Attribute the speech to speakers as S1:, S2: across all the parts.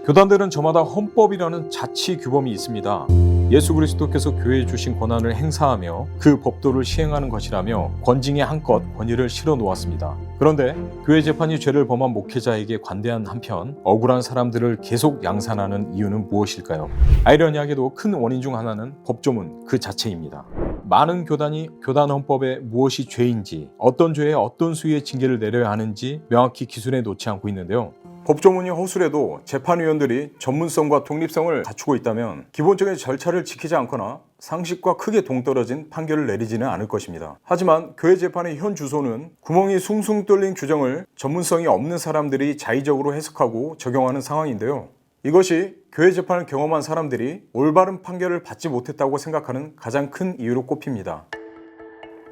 S1: 교단들은 저마다 헌법이라는 자치 규범이 있습니다. 예수 그리스도께서 교회에 주신 권한을 행사하며 그 법도를 시행하는 것이라며 권징에 한껏 권위를 실어 놓았습니다. 그런데 교회 재판이 죄를 범한 목회자에게 관대한 한편 억울한 사람들을 계속 양산하는 이유는 무엇일까요? 아이러니하게도 큰 원인 중 하나는 법조문 그 자체입니다. 많은 교단이 교단 헌법에 무엇이 죄인지, 어떤 죄에 어떤 수위의 징계를 내려야 하는지 명확히 기준에 놓지 않고 있는데요. 법조문이 허술해도 재판위원들이 전문성과 독립성을 갖추고 있다면 기본적인 절차를 지키지 않거나 상식과 크게 동떨어진 판결을 내리지는 않을 것입니다. 하지만 교회 재판의 현 주소는 구멍이 숭숭 뚫린 규정을 전문성이 없는 사람들이 자의적으로 해석하고 적용하는 상황인데요. 이것이 교회 재판을 경험한 사람들이 올바른 판결을 받지 못했다고 생각하는 가장 큰 이유로 꼽힙니다.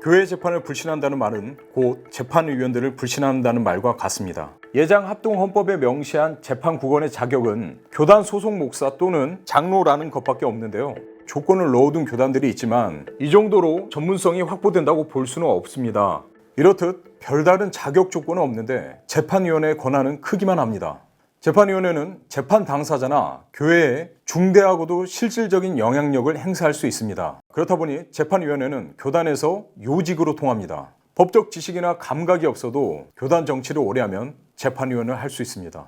S1: 교회 재판을 불신한다는 말은 곧 재판위원들을 불신한다는 말과 같습니다. 예장 합동헌법에 명시한 재판국원의 자격은 교단 소속 목사 또는 장로라는 것밖에 없는데요. 조건을 넣어둔 교단들이 있지만 이 정도로 전문성이 확보된다고 볼 수는 없습니다. 이렇듯 별다른 자격 조건은 없는데 재판위원회의 권한은 크기만 합니다. 재판위원회는 재판 당사자나 교회에 중대하고도 실질적인 영향력을 행사할 수 있습니다. 그렇다 보니 재판위원회는 교단에서 요직으로 통합니다. 법적 지식이나 감각이 없어도 교단 정치를 오래 하면 재판위원을 할 수 있습니다.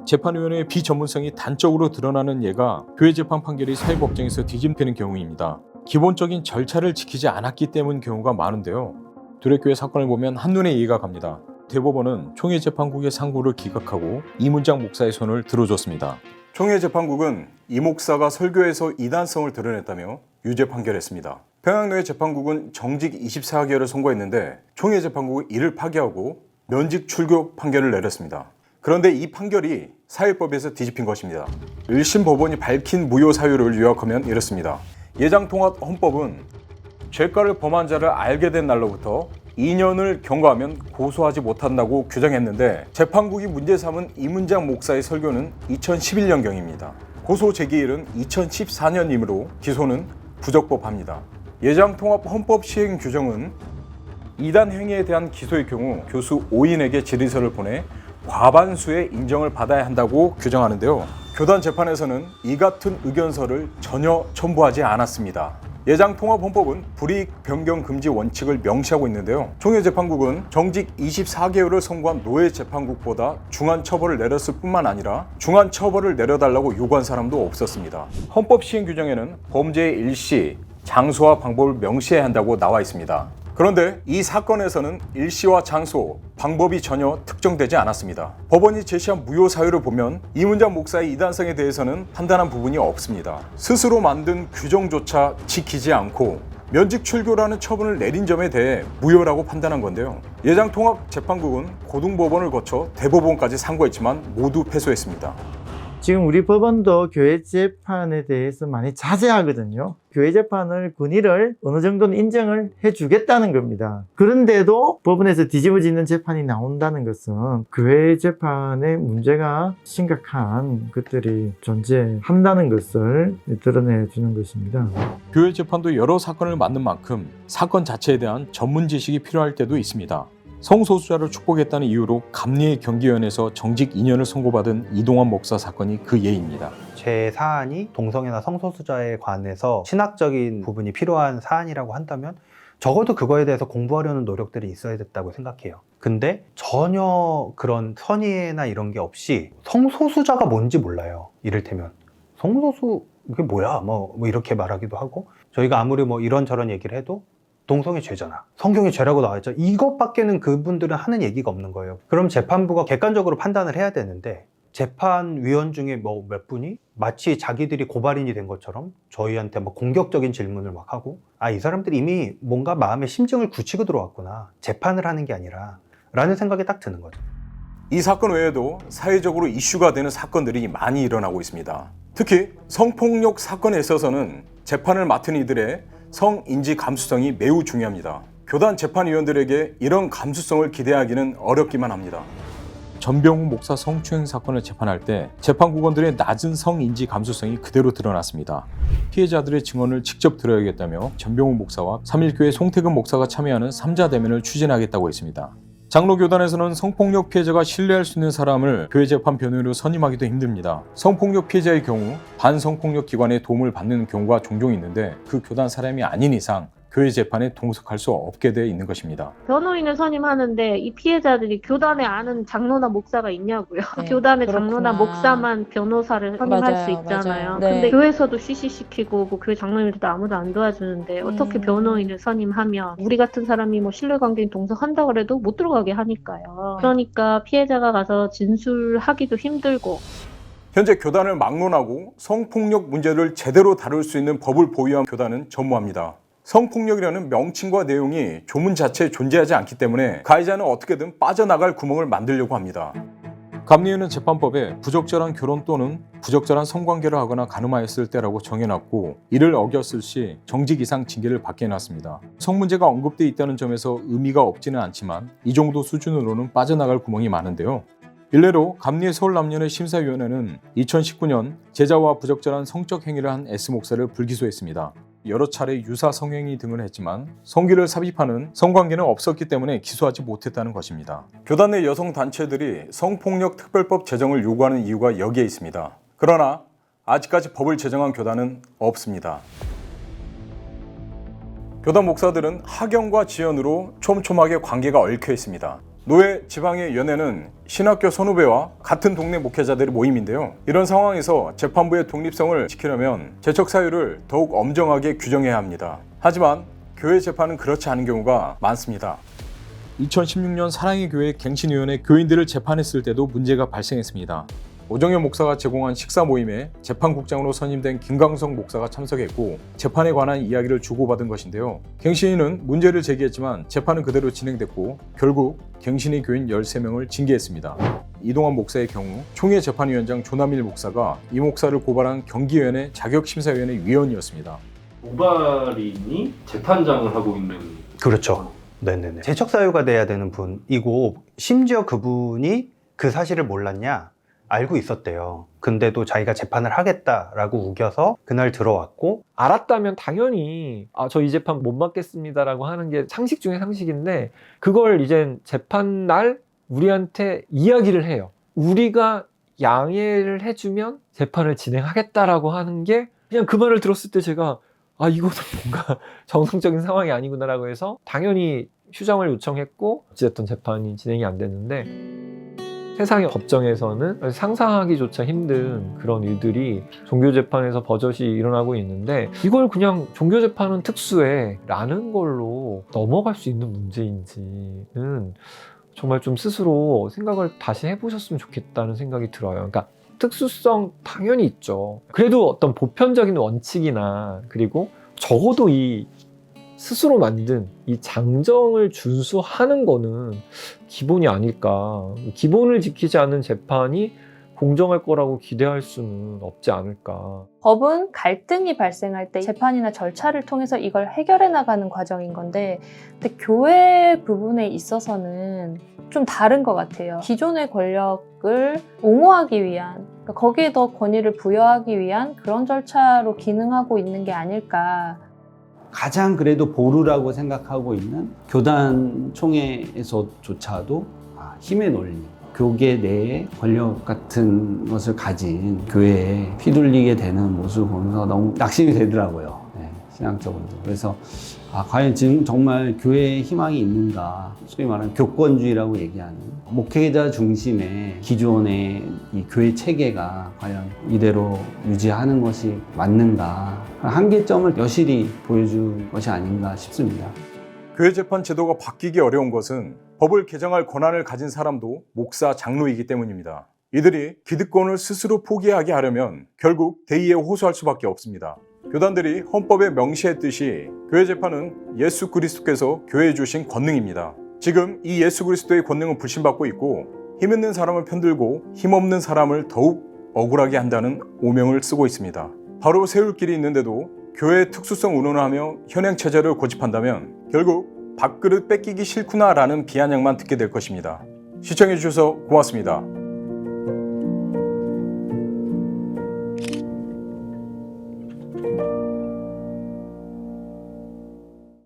S1: 재판위원회의 비전문성이 단적으로 드러나는 예가 교회 재판 판결이 사회법정에서 뒤집히는 경우입니다. 기본적인 절차를 지키지 않았기 때문 경우가 많은데요. 두레교회 사건을 보면 한눈에 이해가 갑니다. 대법원은 총회재판국의 상고를 기각하고 이문장 목사의 손을 들어줬습니다. 총회재판국은 이 목사가 설교에서 이단성을 드러냈다며 유죄 판결했습니다. 평양노예 재판국은 정직 24개월을 선고했는데 총회재판국은 이를 파기하고 면직 출교 판결을 내렸습니다. 그런데 이 판결이 사회법에서 뒤집힌 것입니다. 1심 법원이 밝힌 무효 사유를 요약하면 이렇습니다. 예장통합헌법은 죄가를 범한 자를 알게 된 날로부터 2년을 경과하면 고소하지 못한다고 규정했는데 재판국이 문제 삼은 이문장 목사의 설교는 2011년경입니다. 고소 제기일은 2014년이므로 기소는 부적법합니다. 예장통합헌법 시행 규정은 이단 행위에 대한 기소의 경우 교수 5인에게 질의서를 보내 과반수의 인정을 받아야 한다고 규정하는데요. 교단 재판에서는 이 같은 의견서를 전혀 첨부하지 않았습니다. 예장통합헌법은 불이익 변경 금지 원칙을 명시하고 있는데요. 총회재판국은 정직 24개월을 선고한 노예재판국보다 중한 처벌을 내렸을 뿐만 아니라 중한 처벌을 내려달라고 요구한 사람도 없었습니다. 헌법 시행 규정에는 범죄의 일시, 장소와 방법을 명시해야 한다고 나와 있습니다. 그런데 이 사건에서는 일시와 장소, 방법이 전혀 특정되지 않았습니다. 법원이 제시한 무효 사유를 보면 이문장 목사의 이단성에 대해서는 판단한 부분이 없습니다. 스스로 만든 규정조차 지키지 않고 면직 출교라는 처분을 내린 점에 대해 무효라고 판단한 건데요. 예장통합재판국은 고등법원을 거쳐 대법원까지 상고했지만 모두 패소했습니다.
S2: 지금 우리 법원도 교회 재판에 대해서 많이 자제하거든요. 교회 재판을 권위를 어느 정도는 인정을 해주겠다는 겁니다. 그런데도 법원에서 뒤집어지는 재판이 나온다는 것은 교회 재판에 문제가 심각한 것들이 존재한다는 것을 드러내주는 것입니다.
S1: 교회 재판도 여러 사건을 맡는 만큼 사건 자체에 대한 전문 지식이 필요할 때도 있습니다. 성소수자를 축복했다는 이유로 감리의 경기위원회에서 정직 2년을 선고받은 이동환 목사 사건이 그 예입니다.
S3: 제 사안이 동성애나 성소수자에 관해서 신학적인 부분이 필요한 사안이라고 한다면 적어도 그거에 대해서 공부하려는 노력들이 있어야 됐다고 생각해요. 근데 전혀 그런 선의나 이런 게 없이 성소수자가 뭔지 몰라요. 이를테면 성소수 이게 뭐야? 뭐 이렇게 말하기도 하고 저희가 아무리 뭐 이런저런 얘기를 해도 동성애 죄잖아. 성경에 죄라고 나와있죠. 이것밖에는 그분들은 하는 얘기가 없는 거예요. 그럼 재판부가 객관적으로 판단을 해야 되는데 재판위원 중에 뭐 몇 분이 마치 자기들이 고발인이 된 것처럼 저희한테 막 공격적인 질문을 막 하고 이 사람들이 이미 뭔가 마음의 심증을 굳히고 들어왔구나. 재판을 하는 게 아니라 라는 생각이 딱 드는 거죠.
S1: 이 사건 외에도 사회적으로 이슈가 되는 사건들이 많이 일어나고 있습니다. 특히 성폭력 사건에 있어서는 재판을 맡은 이들의 성인지 감수성이 매우 중요합니다. 교단 재판위원들에게 이런 감수성을 기대하기는 어렵기만 합니다. 전병훈 목사 성추행 사건을 재판할 때 재판국원들의 낮은 성인지 감수성이 그대로 드러났습니다. 피해자들의 증언을 직접 들어야겠다며 전병훈 목사와 삼일교회 송태근 목사가 참여하는 3자 대면을 추진하겠다고 했습니다. 장로교단에서는 성폭력 피해자가 신뢰할 수 있는 사람을 교회 재판 변호인으로 선임하기도 힘듭니다. 성폭력 피해자의 경우 반성폭력 기관의 도움을 받는 경우가 종종 있는데 그 교단 사람이 아닌 이상 교회 재판에 동석할 수 없게 돼 있는 것입니다.
S4: 변호인을 선임하는데 이 피해자들이 교단에 아는 장로나 목사가 있냐고요.
S5: 네,
S4: 교단의
S5: 그렇구나.
S4: 장로나 목사만 변호사를 선임할
S5: 맞아요,
S4: 수 있잖아요.
S5: 맞아요. 네.
S4: 근데 교회에서도 쉬쉬시키고 뭐 교회 장로님들도 아무도 안 도와주는데 어떻게 변호인을 선임하면 우리 같은 사람이 뭐 신뢰관계인 동석한다 그래도 못 들어가게 하니까요. 그러니까 피해자가 가서 진술하기도 힘들고.
S1: 현재 교단을 막론하고 성폭력 문제를 제대로 다룰 수 있는 법을 보유한 교단은 전무합니다. 성폭력이라는 명칭과 내용이 조문 자체에 존재하지 않기 때문에 가해자는 어떻게든 빠져나갈 구멍을 만들려고 합니다. 감리회는 재판법에 부적절한 결혼 또는 부적절한 성관계를 하거나 간음하였을 때라고 정해놨고 이를 어겼을 시 정직 이상 징계를 받게 해놨습니다. 성문제가 언급돼 있다는 점에서 의미가 없지는 않지만 이 정도 수준으로는 빠져나갈 구멍이 많은데요. 일례로 감리회 서울남녀회 심사위원회는 2019년 제자와 부적절한 성적 행위를 한 S 목사를 불기소했습니다. 여러 차례 유사 성행위 등을 했지만 성기를 삽입하는 성관계는 없었기 때문에 기소하지 못했다는 것입니다. 교단 내 여성 단체들이 성폭력 특별법 제정을 요구하는 이유가 여기에 있습니다. 그러나 아직까지 법을 제정한 교단은 없습니다. 교단 목사들은 학연과 지연으로 촘촘하게 관계가 얽혀 있습니다. 노예 지방의 연회는 신학교 선후배와 같은 동네 목회자들의 모임인데요. 이런 상황에서 재판부의 독립성을 지키려면 재척 사유를 더욱 엄정하게 규정해야 합니다. 하지만 교회 재판은 그렇지 않은 경우가 많습니다. 2016년 사랑의 교회 갱신위원회 교인들을 재판했을 때도 문제가 발생했습니다. 오정현 목사가 제공한 식사 모임에 재판국장으로 선임된 김광석 목사가 참석했고 재판에 관한 이야기를 주고받은 것인데요. 갱신위는 문제를 제기했지만 재판은 그대로 진행됐고 결국 갱신위 교인 13명을 징계했습니다. 이동환 목사의 경우 총회 재판위원장 조남일 목사가 이 목사를 고발한 경기위원회 자격심사위원회 위원이었습니다.
S6: 고발인이 재판장을 하고 있는.
S3: 그렇죠. 네네네. 재척 사유가 돼야 되는 분이고 심지어 그분이 그 사실을 몰랐냐? 알고 있었대요. 근데도 자기가 재판을 하겠다라고 우겨서 그날 들어왔고
S7: 알았다면 당연히 저 이 재판 못 받겠습니다라고 하는 게 상식 중에 상식인데 그걸 이젠 재판 날 우리한테 이야기를 해요. 우리가 양해를 해주면 재판을 진행하겠다라고 하는 게 그냥 그 말을 들었을 때 제가 이거는 뭔가 정상적인 상황이 아니구나라고 해서 당연히 휴장을 요청했고 어찌됐든 재판이 진행이 안 됐는데 세상의 법정에서는 상상하기조차 힘든 그런 일들이 종교재판에서 버젓이 일어나고 있는데 이걸 그냥 종교재판은 특수해 라는 걸로 넘어갈 수 있는 문제인지는 정말 좀 스스로 생각을 다시 해보셨으면 좋겠다는 생각이 들어요. 그러니까 특수성 당연히 있죠. 그래도 어떤 보편적인 원칙이나 그리고 적어도 이 스스로 만든 이 장정을 준수하는 거는 기본이 아닐까. 기본을 지키지 않는 재판이 공정할 거라고 기대할 수는 없지 않을까.
S5: 법은 갈등이 발생할 때 재판이나 절차를 통해서 이걸 해결해 나가는 과정인 건데 근데 교회 부분에 있어서는 좀 다른 것 같아요. 기존의 권력을 옹호하기 위한 그러니까 거기에 더 권위를 부여하기 위한 그런 절차로 기능하고 있는 게 아닐까.
S8: 가장 그래도 보루라고 생각하고 있는 교단 총회에서조차도 힘의 논리, 교계 내에 권력 같은 것을 가진 교회에 휘둘리게 되는 모습을 보면서 너무 낙심이 되더라고요. 네, 신앙적으로도. 그래서 과연 지금 정말 교회에 희망이 있는가, 소위 말하는 교권주의라고 얘기하는 목회자 중심의 기존의 이 교회 체계가 과연 이대로 유지하는 것이 맞는가, 한계점을 여실히 보여준 것이 아닌가 싶습니다.
S1: 교회 재판 제도가 바뀌기 어려운 것은 법을 개정할 권한을 가진 사람도 목사, 장로이기 때문입니다. 이들이 기득권을 스스로 포기하게 하려면 결국 대의에 호소할 수밖에 없습니다. 교단들이 헌법에 명시했듯이 교회 재판은 예수 그리스도께서 교회에 주신 권능입니다. 지금 이 예수 그리스도의 권능은 불신받고 있고 힘있는 사람을 편들고 힘없는 사람을 더욱 억울하게 한다는 오명을 쓰고 있습니다. 바로 세울 길이 있는데도 교회의 특수성 운운하며 현행체제를 고집한다면 결국 밥그릇 뺏기기 싫구나라는 비아냥만 듣게 될 것입니다. 시청해주셔서 고맙습니다.